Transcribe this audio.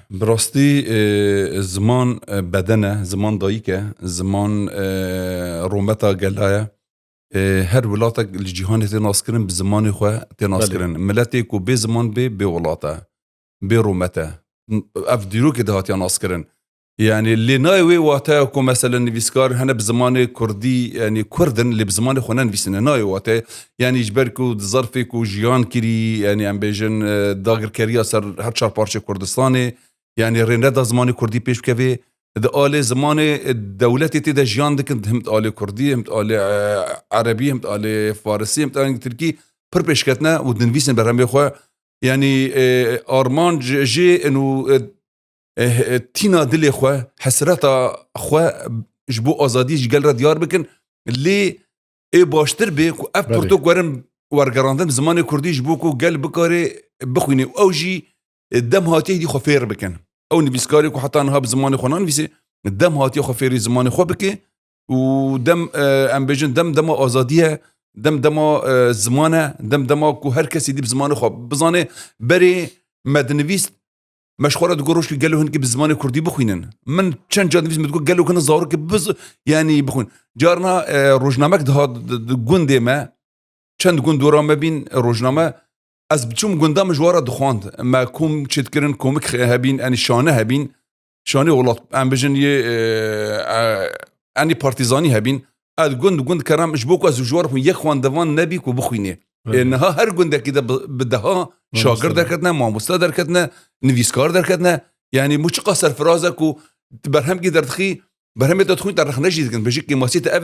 براستی زمان بدنه، زمان دایکه، زمان رومتا گلایه. هر ولاتك الجهان تناس كرن بزمان خواه تناس بله. كرن ملتي كو بي زمان بي ولاته بي رومته اف ديرو كده هات يناس كرن. يعني اللي نايوي واتا كو مثلا نفيسكار هنا بزمان كردي، يعني كردن اللي بزمان خونا نفيسنا ناي واتا يعني جبركو ظرفك وجيان كري يعني ام بيجن داغر كريا سر هر چار پارچه كردستاني يعني رندا زمان كردي پیش بكوي ده آل زمان الدولة تيدا جيان دكن همت آل كردي همت آل عربي همت آل فارسي همت آل تركي پر پیش كتنا ودنفيسن برهمي خواه. يعني آرمان جي انو تينا دلي خواه حسرتا خواه جبو آزادي جگل را ديار بكن اللي باشتر بيكو اف بله. پرتو گورن ورگراندن زمان كردي جبو كو گل بكاري بخويني او جي الدم هاتيه دي خفير بكن او نبيسكاري كو حتى انها بزمان خونا نفيسي الدم هاتيه خفيري زمان خو بكي ودم امبيجن دم آزاديه دم زمانه دم كو هر كسي دي بزمان خو بزانه بري مدنويست مشخورة تقولوش قالوا هنك بالزمان كردي بخوينن من كان جاد نفس بتقول قالوا كنا زارك بز يعني بخوين جارنا روجنامك ده جندي ما كان جند دورا ما بين روجنامه از بتشوم جندام جوارا دخواند ما كوم تشتكرن كومك هابين اني شانه هابين شانه ولات ام بجن اني بارتيزاني هابين اد جند كرام جبوك از جوار يخوان دوان نبي كو بخوينه انها هر جند كده بدها شاگرد درکتنه ماموستا درکتنه نویسکار درکتنه يعني مش قصر فرازك و برهم كي درتخي برهم تدخل درخ نجد كن بجيك ماسيت